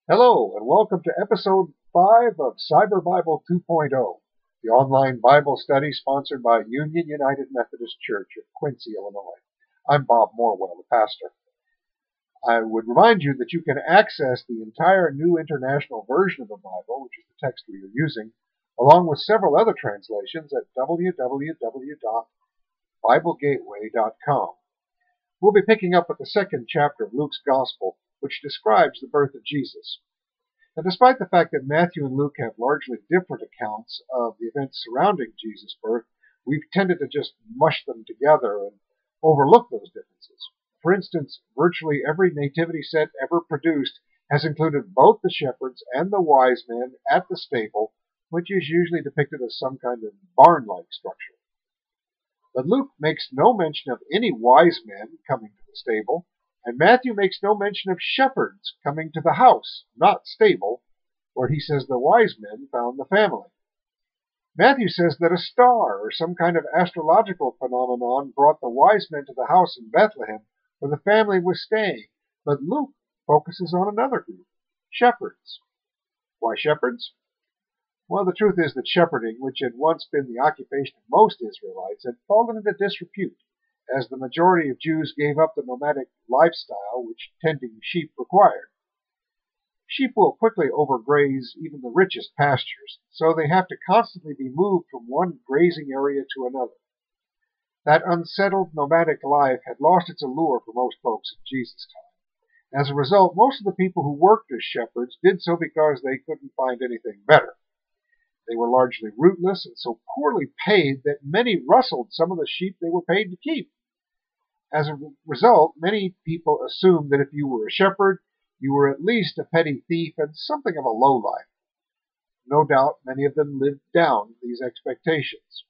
Hello, and welcome to episode 5 of CyberBible 2.0, the online Bible study sponsored by Union United Methodist Church of Quincy, Illinois. I'm Bob Morwell, the pastor. I would remind you that you can access the entire New International Version of the Bible, which is the text we are using, along with several other translations at www.biblegateway.com. We'll be picking up with the second chapter of Luke's Gospel, which describes the birth of Jesus. Now, despite the fact that Matthew and Luke have largely different accounts of the events surrounding Jesus' birth, we've tended to just mush them together and overlook those differences. For instance, virtually every nativity set ever produced has included both the shepherds and the wise men at the stable, which is usually depicted as some kind of barn-like structure. But Luke makes no mention of any wise men coming to the stable, and Matthew makes no mention of shepherds coming to the house, not stable, where he says the wise men found the family. Matthew says that a star or some kind of astrological phenomenon brought the wise men to the house in Bethlehem where the family was staying, but Luke focuses on another group, shepherds. Why shepherds? Well, the truth is that shepherding, which had once been the occupation of most Israelites, had fallen into disrepute, as the majority of Jews gave up the nomadic lifestyle which tending sheep required. Sheep will quickly overgraze even the richest pastures, so they have to constantly be moved from one grazing area to another. That unsettled nomadic life had lost its allure for most folks in Jesus' time. As a result, most of the people who worked as shepherds did so because they couldn't find anything better. They were largely rootless and so poorly paid that many rustled some of the sheep they were paid to keep. As a result, many people assumed that if you were a shepherd, you were at least a petty thief and something of a lowlife. No doubt many of them lived down these expectations.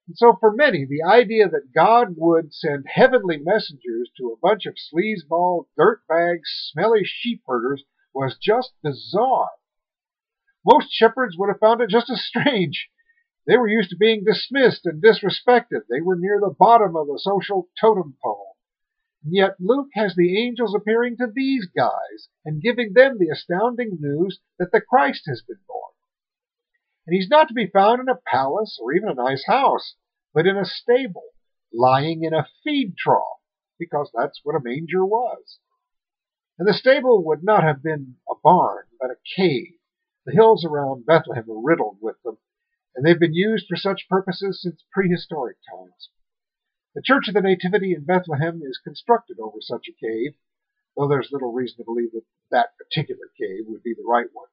And so for many, the idea that God would send heavenly messengers to a bunch of sleazeball, dirtbag, smelly sheep herders was just bizarre. Most shepherds would have found it just as strange. They were used to being dismissed and disrespected. They were near the bottom of the social totem pole. And yet Luke has the angels appearing to these guys and giving them the astounding news that the Christ has been born. And he's not to be found in a palace or even a nice house, but in a stable, lying in a feed trough, because that's what a manger was. And the stable would not have been a barn, but a cave. The hills around Bethlehem are riddled with them, and they've been used for such purposes since prehistoric times. The Church of the Nativity in Bethlehem is constructed over such a cave, though there's little reason to believe that that particular cave would be the right one.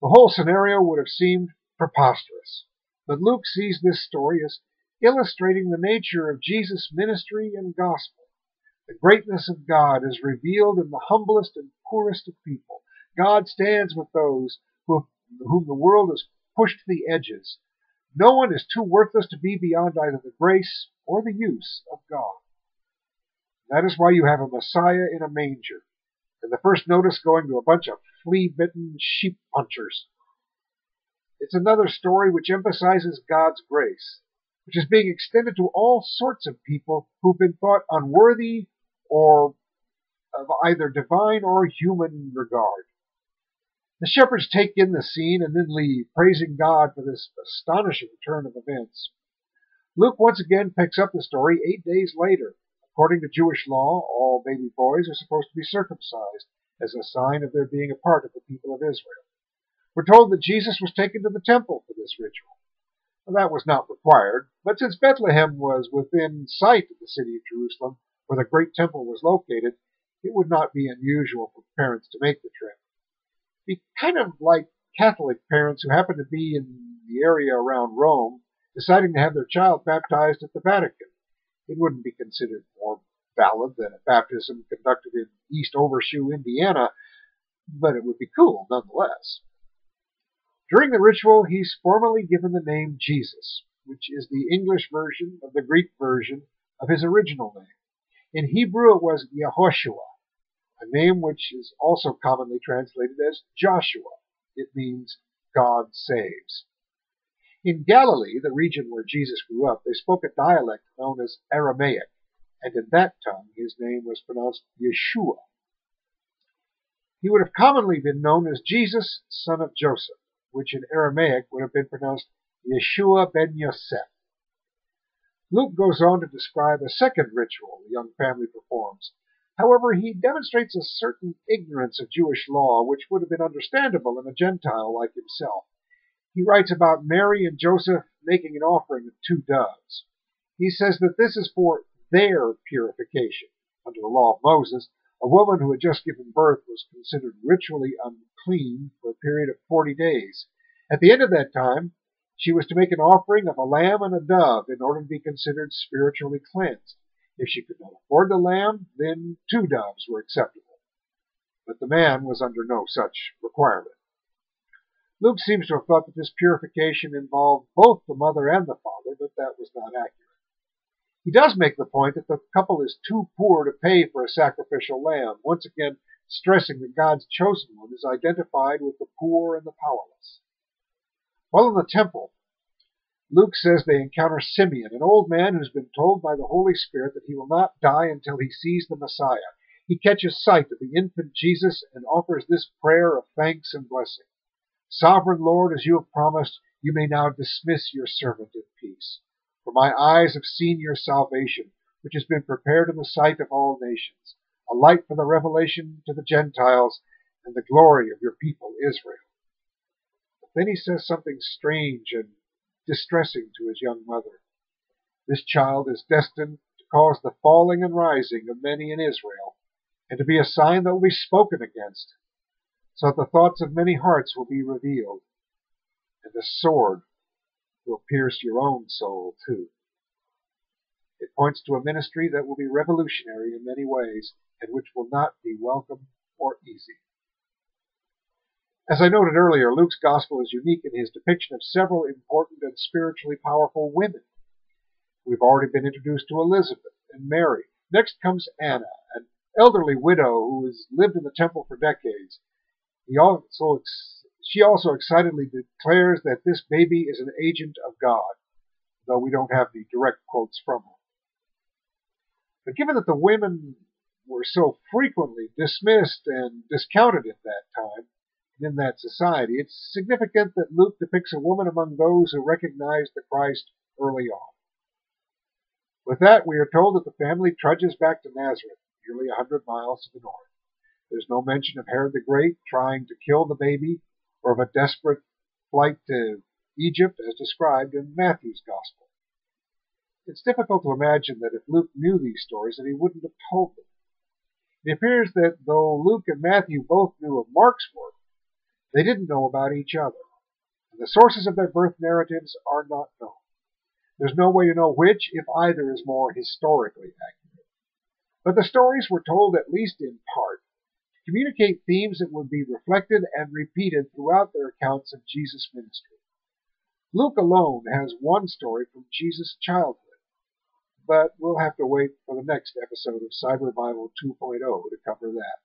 The whole scenario would have seemed preposterous, but Luke sees this story as illustrating the nature of Jesus' ministry and gospel. The greatness of God is revealed in the humblest and poorest of people. God stands with those whom the world has pushed to the edges. No one is too worthless to be beyond either the grace or the use of God. That is why you have a Messiah in a manger, and the first notice going to a bunch of flea-bitten sheep punchers. It's another story which emphasizes God's grace, which is being extended to all sorts of people who've been thought unworthy or of either divine or human regard. The shepherds take in the scene and then leave, praising God for this astonishing turn of events. Luke once again picks up the story 8 days later. According to Jewish law, all baby boys are supposed to be circumcised as a sign of their being a part of the people of Israel. We're told that Jesus was taken to the temple for this ritual. Well, that was not required, but since Bethlehem was within sight of the city of Jerusalem, where the great temple was located, it would not be unusual for parents to make the trip. Be kind of like Catholic parents who happen to be in the area around Rome deciding to have their child baptized at the Vatican. It wouldn't be considered more valid than a baptism conducted in East Overshoe, Indiana, but it would be cool nonetheless. During the ritual, he's formally given the name Jesus, which is the English version of the Greek version of his original name. In Hebrew, it was Yehoshua, a name which is also commonly translated as Joshua. It means God saves. In Galilee, the region where Jesus grew up, they spoke a dialect known as Aramaic, and in that tongue his name was pronounced Yeshua. He would have commonly been known as Jesus, son of Joseph, which in Aramaic would have been pronounced Yeshua ben Yosef. Luke goes on to describe a second ritual the young family performs. However, he demonstrates a certain ignorance of Jewish law, which would have been understandable in a Gentile like himself. He writes about Mary and Joseph making an offering of 2 doves. He says that this is for their purification. Under the law of Moses, a woman who had just given birth was considered ritually unclean for a period of 40 days. At the end of that time, she was to make an offering of a lamb and a dove in order to be considered spiritually cleansed. If she could not afford the lamb, then 2 doves were acceptable. But the man was under no such requirement. Luke seems to have thought that this purification involved both the mother and the father, but that was not accurate. He does make the point that the couple is too poor to pay for a sacrificial lamb, once again stressing that God's chosen one is identified with the poor and the powerless. While in the temple, Luke says they encounter Simeon, an old man who's been told by the Holy Spirit that he will not die until he sees the Messiah. He catches sight of the infant Jesus and offers this prayer of thanks and blessing. Sovereign Lord, as you have promised, you may now dismiss your servant in peace. For my eyes have seen your salvation, which has been prepared in the sight of all nations, a light for the revelation to the Gentiles and the glory of your people Israel. But then he says something strange and distressing to his young mother. This child is destined to cause the falling and rising of many in Israel, and to be a sign that will be spoken against, so that the thoughts of many hearts will be revealed, and the sword will pierce your own soul too. It points to a ministry that will be revolutionary in many ways, and which will not be welcome or easy. As I noted earlier, Luke's gospel is unique in his depiction of several important and spiritually powerful women. We've already been introduced to Elizabeth and Mary. Next comes Anna, an elderly widow who has lived in the temple for decades. She also excitedly declares that this baby is an agent of God, though we don't have the direct quotes from her. But given that the women were so frequently dismissed and discounted at that time, and in that society, it's significant that Luke depicts a woman among those who recognized the Christ early on. With that, we are told that the family trudges back to Nazareth, nearly 100 miles to the north. There's no mention of Herod the Great trying to kill the baby, or of a desperate flight to Egypt as described in Matthew's Gospel. It's difficult to imagine that if Luke knew these stories, that he wouldn't have told them. It appears that though Luke and Matthew both knew of Mark's work, they didn't know about each other, and the sources of their birth narratives are not known. There's no way to know which, if either, is more historically accurate. But the stories were told at least in part to communicate themes that would be reflected and repeated throughout their accounts of Jesus' ministry. Luke alone has one story from Jesus' childhood, but we'll have to wait for the next episode of CyberBible 2.0 to cover that.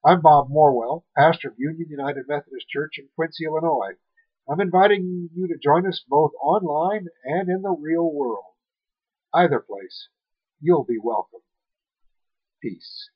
I'm Bob Morwell, pastor of Union United Methodist Church in Quincy, Illinois. I'm inviting you to join us both online and in the real world. Either place, you'll be welcome. Peace.